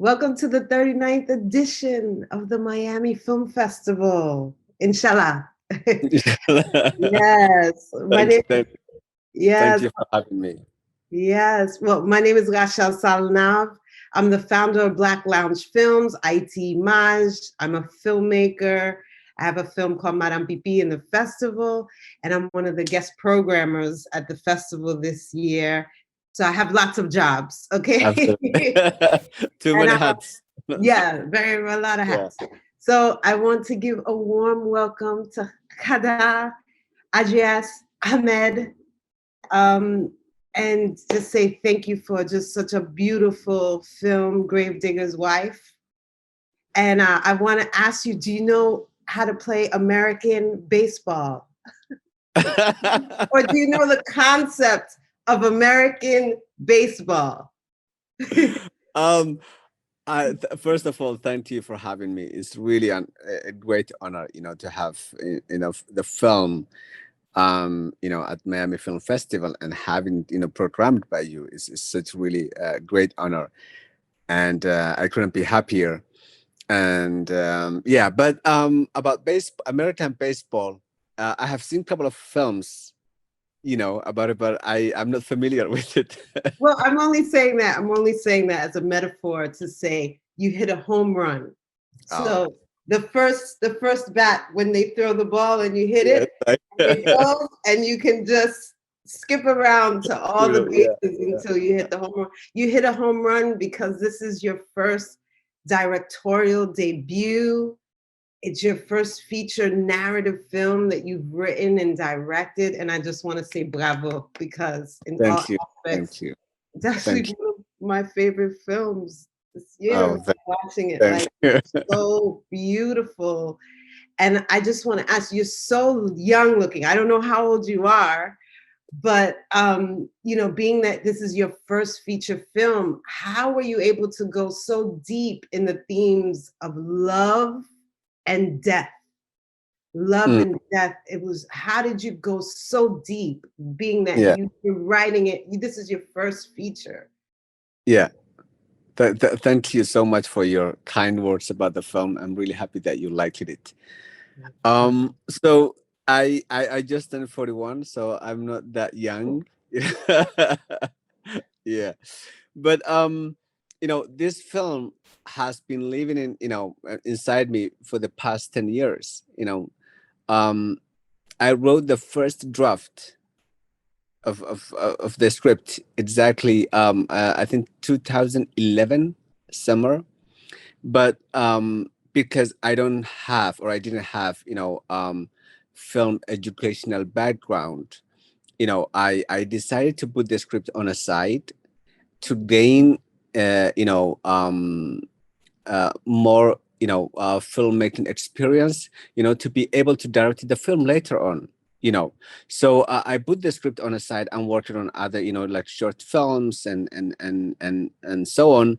Welcome to the 39th edition of the Miami Film Festival. Inshallah. Yes. My Thank, name thank, thank yes, you for having me. yes. Well, my name is Rachelle Salnave. I'm the founder of Black Lounge Films, IT Maj. I'm a filmmaker. I have a film called Madame Pipi in the festival, and I'm one of the guest programmers at the festival this year. So I have lots of jobs, okay? Absolutely. Too And many hats. yeah, a lot of Yeah. hats. So I want to give a warm welcome to Khadar Ayderus Ahmed, um, and just say thank you for just such a beautiful film, Gravedigger's Wife. And I want to ask you, do you know how to play American baseball? Or do you know the concept of American baseball? um, First of all, thank you for having me. It's really a great honor, to have, the film, at Miami Film Festival and having, programmed by you is such really great honor. And I couldn't be happier. And yeah, but about American baseball, I have seen a couple of films, about it, but I'm not familiar with it. Well, I'm only saying that as a metaphor to say you hit a home run. Oh, So the first bat when they throw the ball and you hit yes, it, and it goes, and you can just skip around to all the true. Yeah, bases yeah, until you hit the home run. You hit a home run because this is your first directorial debut. It's your first feature narrative film that you've written and directed, and I just want to say bravo because in all thank you, aspects, thank you, it's actually thank you. one of my favorite films this year. Oh, Watching it, thank like you. so beautiful. And I just want to ask, you're so young looking. I don't know how old you are, but being that this is your first feature film, how were you able to go so deep in the themes of love and death? Love Mm, and death. It was, how did you go so deep, being that yeah, you're writing it? This is your first feature. yeah. Thank you so much for your kind words about the film. I'm really happy that you liked it. So I just turned 41, so I'm not that young. Yeah, but this film has been living inside me for the past 10 years. Um, I wrote the first draft of the script exactly, I think 2011 summer, but because I didn't have film educational background, I decided to put the script on a side to gain more filmmaking experience, to be able to direct the film later on. So I put the script on a side. I'm working on other, like short films and so on.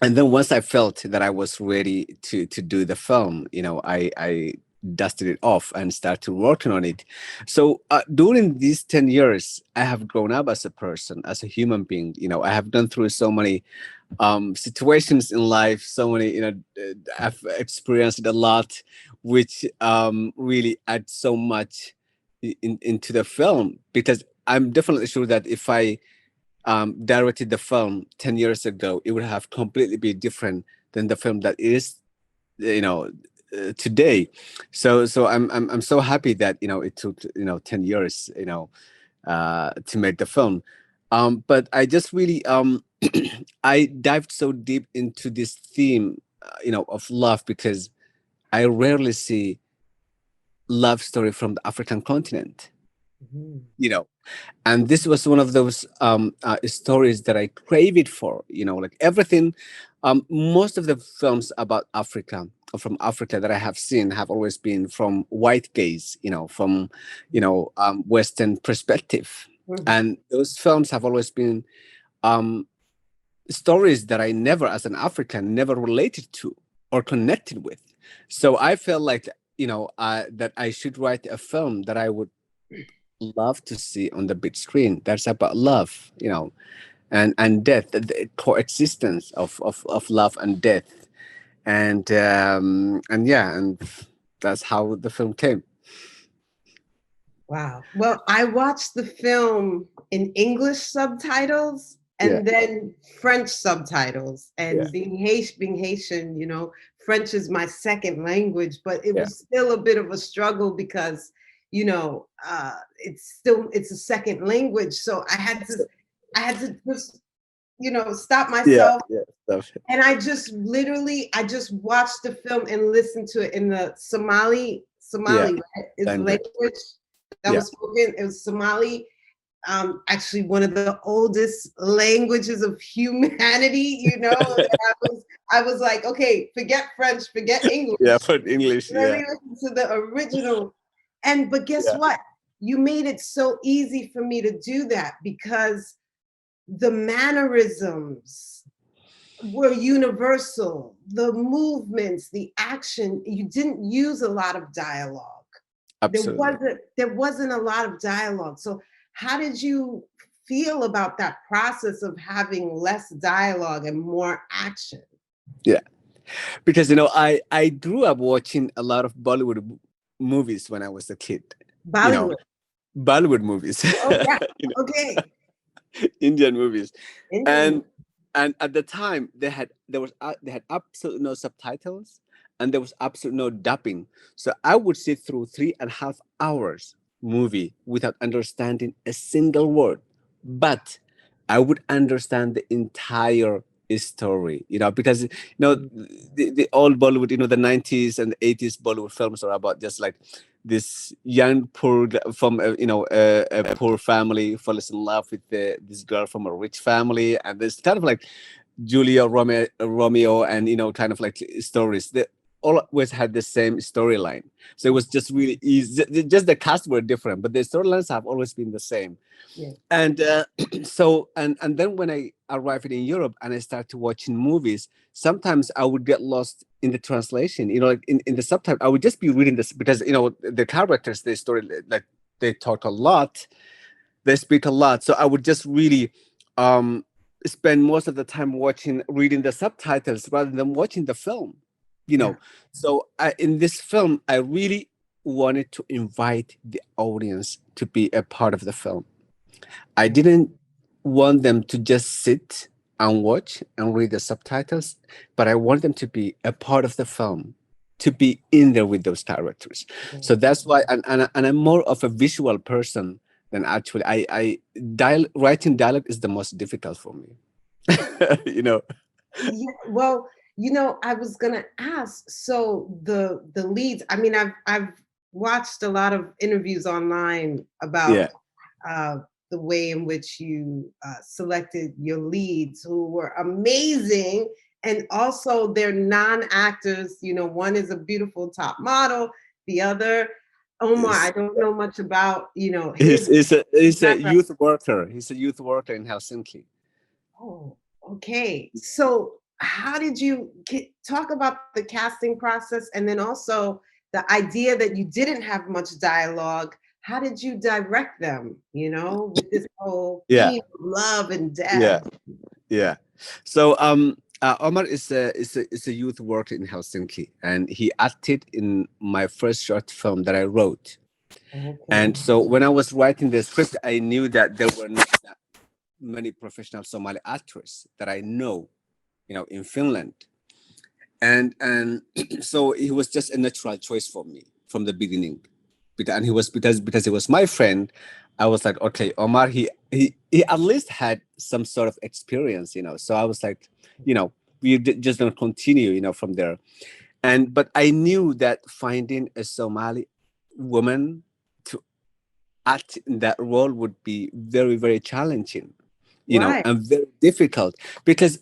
And then once I felt that I was ready to do the film, I dusted it off and started working on it. So during these 10 years, I have grown up as a person, as a human being. I have gone through so many situations in life, so many, I've experienced it a lot, which really add so much into the film, because I'm definitely sure that if I directed the film 10 years ago, it would have completely be different than the film that is, today. So I'm so happy that, it took, 10 years, to make the film. But I just really, I dived so deep into this theme, of love, because I rarely see love story from the African continent, Mhm. you know and this was one of those stories that I craved for. Like everything, most of the films about Africa or from Africa that I have seen have always been from white gaze, from Western perspective, Mhm. and those films have always been um, stories that I never, as an African, never related to or connected with. So I felt like that I should write a film that I would love to see on the big screen. That's about love. and death, the coexistence of love and death, and yeah, and that's how the film came. Wow. Well, I watched the film in English subtitles Yeah, and then French subtitles. yeah, And being Haitian, French is my second language, but it yeah. was still a bit of a struggle because, it's a second language. So So, I had to just, stop yeah, myself. yeah, stuff. And I just watched the film and listened to it in the Yeah, Somali, right, is the language. language that Yeah, was spoken. It was Somali, actually one of the oldest languages of humanity. I was like, okay, forget French, forget yeah, English. for English. Let Yeah, me listen to the original. But guess yeah, what? You made it so easy for me to do that because the mannerisms were universal. The movements, the action, you didn't use a lot of dialogue. absolutely. There wasn't a lot of dialogue. So how did you feel about that process of having less dialogue and more action? Yeah, because I grew up watching a lot of Bollywood movies when I was a kid. You know, Bollywood. Bollywood movies, Oh yeah. you know, Okay. Indian movies, Indian movie. and at the time they had absolutely no subtitles, and there was absolutely no dubbing. So I would sit through 3.5 hours movie without understanding a single word, but I would understand the entire story, because the old Bollywood, the 90s and 80s Bollywood films are about just like this young poor from a poor family falls in love with this girl from a rich family, and there's kind of like Romeo, and kind of like stories. They always had the same storyline, so it was just really easy. Just the cast were different, but the storylines have always been the same. Yeah. And so and then when I arrived in Europe and I started watching movies, sometimes I would get lost in the translation. Like in the subtitle, I would just be reading this because the characters, the story, like they talk a lot, they speak a lot. So I would just really um spend most of the time reading the subtitles rather than watching the film. You Yeah. know, so in this film, I really wanted to invite the audience to be a part of the film. I didn't want them to just sit and watch and read the subtitles, but I want them to be a part of the film, to be in there with those characters. Yeah. So that's why, and I'm more of a visual person than actually. Writing dialogue is the most difficult for me. you know, Yeah, well, I was gonna ask. So the leads. I mean, I've watched a lot of interviews online about yeah, uh, the way in which you selected your leads, who were amazing, and also they're non-actors. One is a beautiful top model, the other, Omar. I he's, don't know much about he's, his he's a background. youth worker. He's a youth worker in Helsinki. Oh, okay. So, how did you talk about the casting process and then also the idea that you didn't have much dialogue? How did you direct them, with this whole Yeah, theme of love and yeah. death? Yeah. So Omar is a youth worker in Helsinki, and he acted in my first short film that I wrote. Okay. And so when I was writing the script, I knew that there were not that many professional Somali actors that I know, in Finland. And so he was just a natural choice for me from the beginning. And he was because he was my friend. I was like, okay, Omar, he at least had some sort of experience, so I was like, we just don't continue, from there. But I knew that finding a Somali woman to act in that role would be very, very challenging, Right. and very difficult, because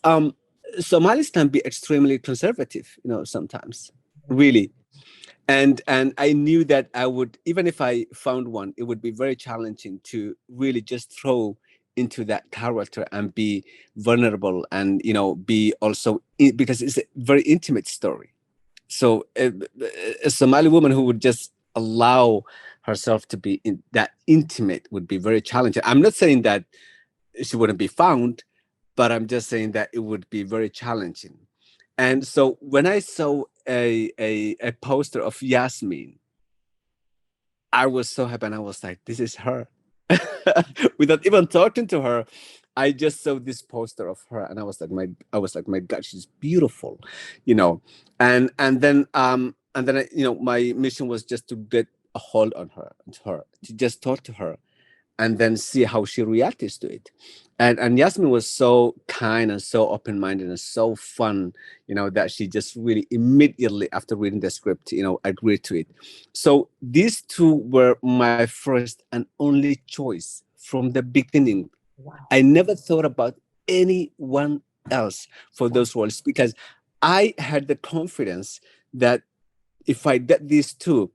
Somalis can be extremely conservative, sometimes, really. And I knew that I would, even if I found one, it would be very challenging to really just throw into that character and be vulnerable, and be also because it's a very intimate story. So a Somali woman who would just allow herself to be that intimate would be very challenging. I'm not saying that she wouldn't be found, but I'm just saying that it would be very challenging. And so when I saw a poster of Yasmin, I was so happy, and I was like, "This is her." Without even talking to her, I just saw this poster of her, and I was like, my God, she's beautiful, you know. And then my mission was just to get a hold on her, to just talk to her, and then see how she reacts to it. And Yasmin was so kind and so open-minded and so fun, that she just really immediately after reading the script, agreed to it. So these two were my first and only choice from the beginning. Wow. I never thought about anyone else for Wow. those roles, because I had the confidence that if I get these two,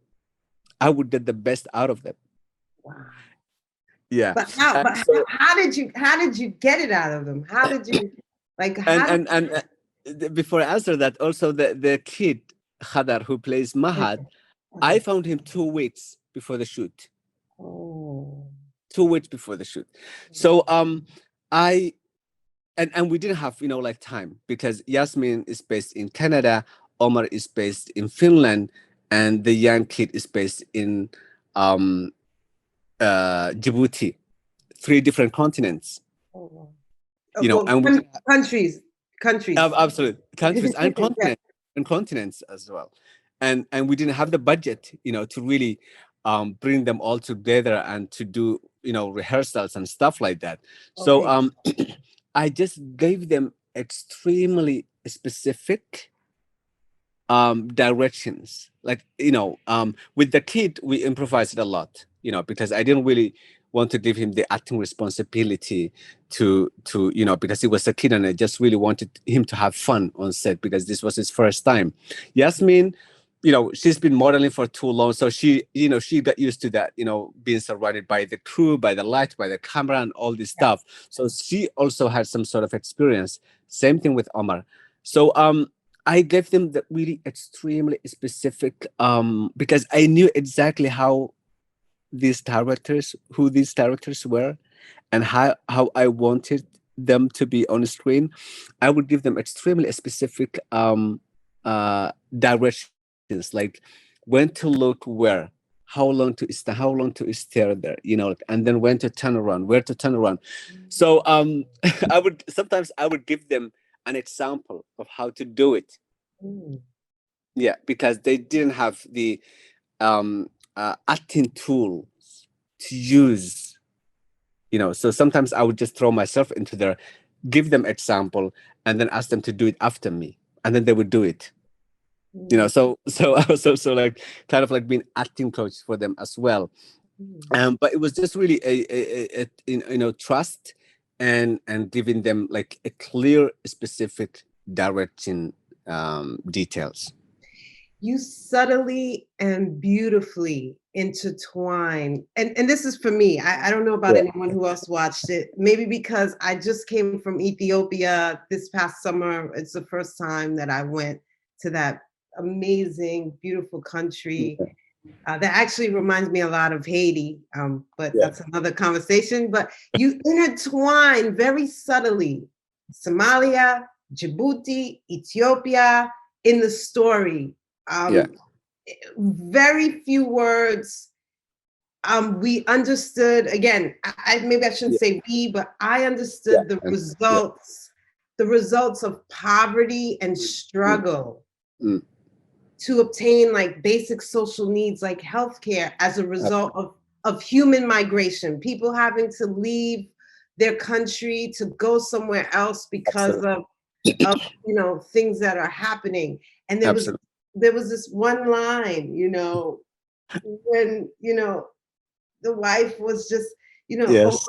I would get the best out of them. Wow. Yeah. But how? And But so how did you get it out of them? How did you like? and How did? and and before I answer that, also the kid Khadar who plays Mahad, Okay. I Okay. found him 2 weeks before the shoot. Oh. 2 weeks before the shoot. So I and we didn't have like time, because Yasmin is based in Canada, Omar is based in Finland, and the young kid is based in um Djibouti, 3 different continents. Oh, wow. Well, And we didn't countries, countries. absolute countries and Yeah. continents as well. And we didn't have the budget to really bring them all together and to do rehearsals and stuff like that. So Okay. I just gave them extremely specific directions, like with the kid we improvised a lot, because I didn't really want to give him the acting responsibility to because he was a kid, and I just really wanted him to have fun on set, because this was his first time. Yasmin, she's been modeling for too long, so she got used to that, being surrounded by the crew, by the lights, by the camera, and all this Yeah. stuff. So she also had some sort of experience. Same thing with Omar. So I gave them the really extremely specific, because I knew exactly who these characters were, and how I wanted them to be on screen. I would give them extremely specific directions, like when to look where, how long to stare there, and then when to turn around, where to turn around. So I would give them an example of how to do it. Mm. Yeah, because they didn't have the acting tools to use. So sometimes I would just throw myself into there, give them example, and then ask them to do it after me, and then they would do it. Mm. So I was also like kind of like being acting coach for them as well. Mm. But it was just really a trust, and giving them like a clear, specific direction, details. You subtly and beautifully intertwine, and this is for me. I don't know about Yeah. anyone who else watched it, maybe because I just came from Ethiopia this past summer. It's the first time that I went to that amazing, beautiful country. That actually reminds me a lot of Haiti, but Yeah. that's another conversation. But you intertwine very subtly Somalia, Djibouti, Ethiopia in the story. Yeah. Um, very few words. We understood, again, maybe I shouldn't Yeah. say we, but I Yeah. understood And yeah. the results of poverty and Mm, struggle mm, to obtain like basic social needs like healthcare as a result absolutely. of human migration, people having to leave their country to go somewhere else because Absolutely. of things that are happening. And Absolutely. there was this one line, when the wife was just, oh, Yes.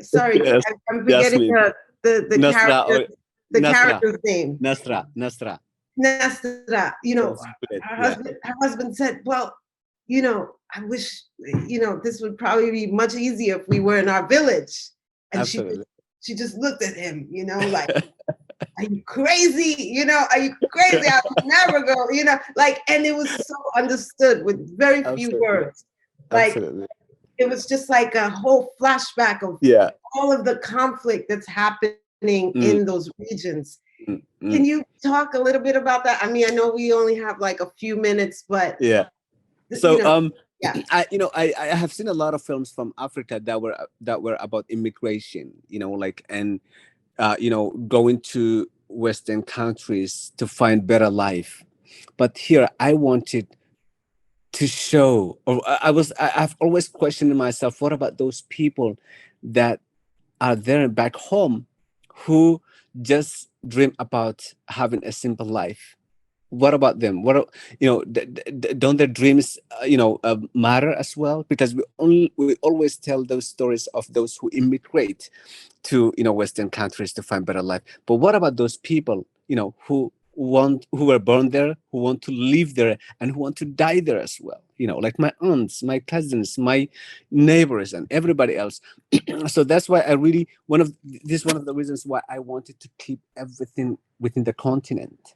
sorry, Yes. I'm forgetting Yasmin. the Nasra. character, the Nasra. character's name. Nasra. Nasra, Yes. Great. Yeah. her husband said, well, I wish, this would probably be much easier if we were in our village. And Absolutely. she just looked at him, like, are you crazy? Are you crazy? I would never go, like, and it was so understood with very few Absolutely. words. Like, Absolutely. it was just like a whole flashback of Yeah. all of the conflict that's happened happening mm, in those regions. mm, Can mm. you talk a little bit about that? I mean, I know we only have like a few minutes, but Yeah. you So know, yeah. I have seen a lot of films from Africa that were about immigration, like, and going to Western countries to find better life. But here I wanted to show, or I've always questioned myself, what about those people that are there back home who just dream about having a simple life? What about them? Don't their dreams matter as well? Because we always tell those stories of those who immigrate to Western countries to find better life. But what about those people who were born there, who want to live there, and who want to die there as well? Like my aunts, my cousins, my neighbors, and everybody else. So that's why I really one of the reasons why I wanted to keep everything within the continent.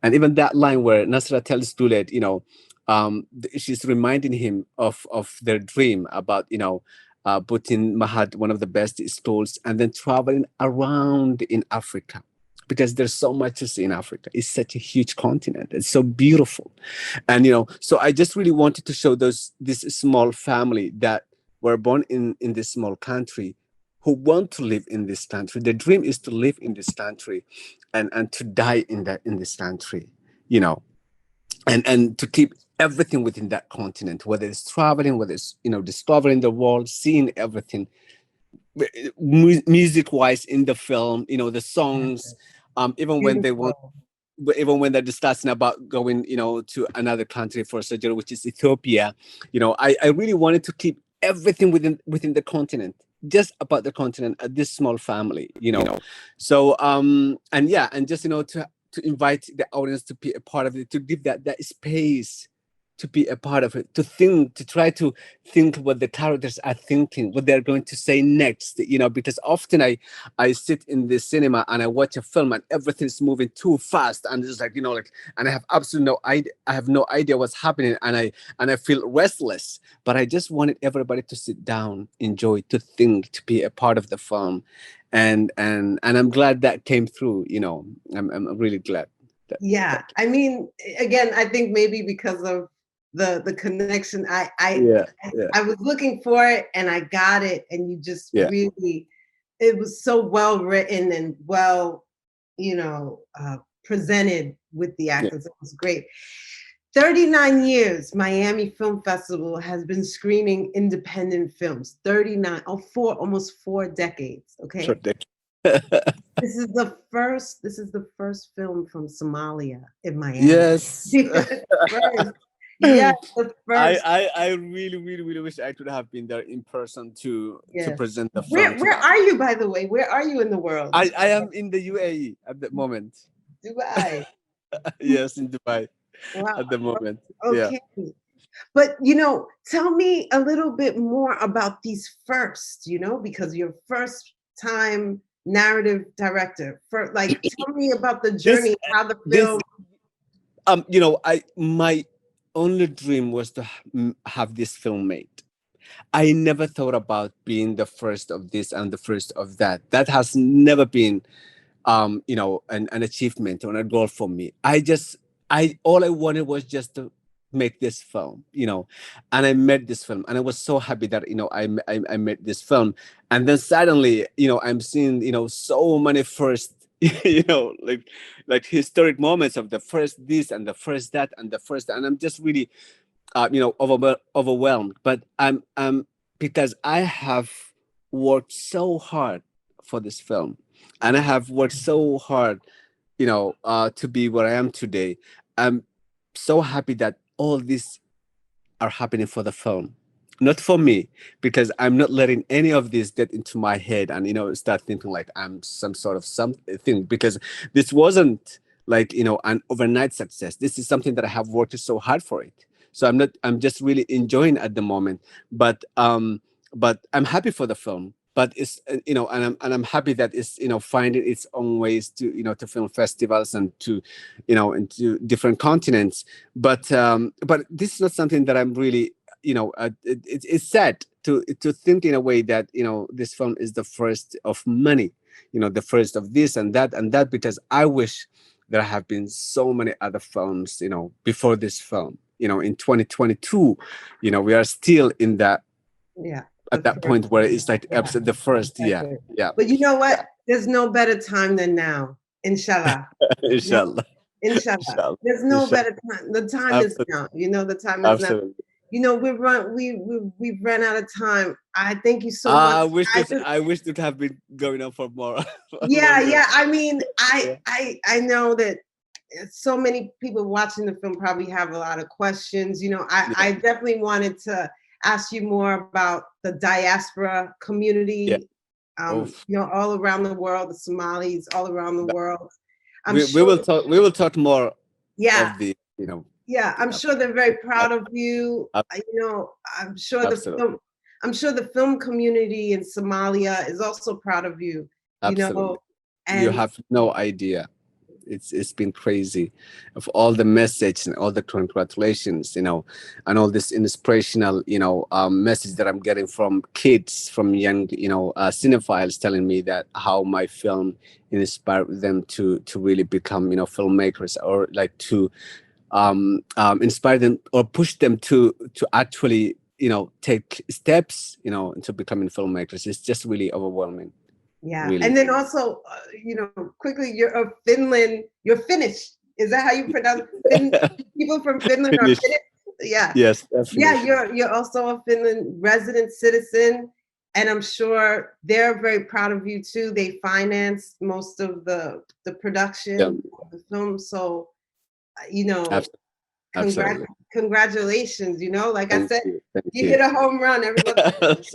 And even that line where Nasra tells Dulet, she's reminding him of their dream about putting Mahad, one of the best schools, and then traveling around in Africa, because there's so much to see in Africa. It's such a huge continent. It's so beautiful. And so I just really wanted to show this small family that were born in this small country, who want to live in this country. The dream is to live in this country, and to die in this country, you know, and to keep everything within that continent, whether it's traveling, whether it's discovering the world, seeing everything, music wise in the film, the Yes, songs, even when they want, beautiful. even when they're discussing about going, to another country for surgery, which is Ethiopia. I really wanted to keep everything within the continent, just about the continent, this small family. So and yeah, and just to invite the audience to be a part of it, to give that space to be a part of it, to think, to try to think what the characters are thinking, what they're going to say next. Because often I sit in the cinema and I watch a film and everything's moving too fast, and it's like, and I have absolutely no idea. I have no idea what's happening, and I feel restless. But I just wanted everybody to sit down, enjoy, to think, to be a part of the film, and I'm glad that came through. I'm really glad that Yeah, that. I mean, again, I think maybe because of the connection, Yeah, yeah, I was looking for it and I got it, and you just yeah, really, it was so well written and well, you know, uh, presented with the yeah. actors. It was great. 39 years, Miami Film Festival has been screening independent films. 39, oh, almost 4 decades. Sure. Okay. This is the first film from Somalia in Miami. Yes. First. Yes, the I, first. I I really, really, really wish I could have been there in person to Yes. present the film Where to. are you, by the way? Where are you in the world? I am in the UAE at the moment. Dubai. Yes, in Dubai Wow. at the moment. Yeah. Okay. But tell me a little bit more about these first, because you're first time narrative director. For like tell me about the This journey, how the this film. I my only dream was to have this film made. I never thought about being the first of this and the first of that. That has never been an achievement or a goal for me. I all I wanted was just to make this film, and I made this film, and I was so happy that I made this film. And then suddenly, I'm seeing so many first like historic moments of the first this and the first that and the first, and I'm just really overwhelmed. But I'm because I have worked so hard for this film, and I have worked so hard, to be where I am today. I'm so happy that all these are happening for the film, not for me, because I'm not letting any of this get into my head and start thinking like I'm some sort of something, because this wasn't like an overnight success. This is something that I have worked so hard for it. So I'm just really enjoying at the moment. But I'm happy for the film. But it's and I'm happy that it's finding its own ways to to film festivals and to into different continents. But this is not something that I'm really it's sad to think in a way that this film is the first of many, the first of this and that, because I wish there have been so many other films, before this film. In 2022, we are still in that Yeah. at that point where it's like Yeah. episode the first. Yeah, Exactly. yeah. But you know what? There's no better time than now. Inshallah. No, Inshallah. inshallah. Inshallah. There's no Inshallah. better time. The time is Absolutely. now. The time is now. Absolutely. We've run out of time. I thank you so much. I wish it have been going on for more. Yeah, longer. yeah. I mean, Yeah. I know that so many people watching the film probably have a lot of questions. I definitely wanted to ask you more about the diaspora community. Yeah. Oof. All around the world, the Somalis all around the world. We will talk. We will talk more. Yeah. Of the. Yeah, I'm sure they're very proud of you. I'm sure Absolutely. the film community in Somalia is also proud of you. Absolutely. And you have no idea. It's been crazy, of all the message and all the congratulations, and all this inspirational, message that I'm getting from kids, from young, cinephiles, telling me that how my film inspired them to really become, filmmakers, or like to inspire them or push them to actually, take steps, into becoming filmmakers. It's just really overwhelming. yeah, Really. and then also, quickly, you're Finnish. Is that how you pronounce people from Finland are Finnish. Finnish? Yeah. Yes, Yeah, definitely. you're also a Finland resident citizen, and I'm sure they're very proud of you too. They financed most of the production of the film, so Absolutely. congratulations. Like I Thank said, you. Thank you you. hit a home run. Everybody.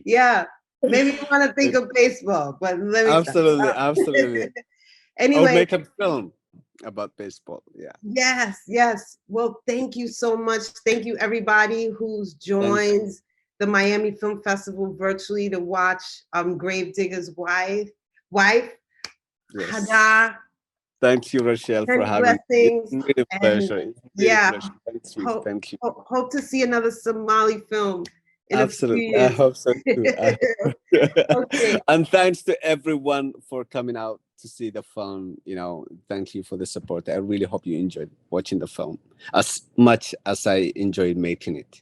Yeah, maybe you want to think of baseball, but let me Absolutely. stop. Absolutely. Or Anyway, make a film about baseball. Yeah. yes. Well, thank you so much. Thank you, everybody who's Thank you. joined the Miami Film Festival virtually to watch Gravedigger's wife, Yes. Khadar. Thank you, Rachelle, for Many having me. It's blessings, really a and pleasure. It's really a yeah, pleasure. Thank you. hope, Thank you. hope to see another Somali film in a few Absolutely. I years. hope so too. Okay. And thanks to everyone for coming out to see the film. Thank you for the support. I really hope you enjoyed watching the film as much as I enjoyed making it.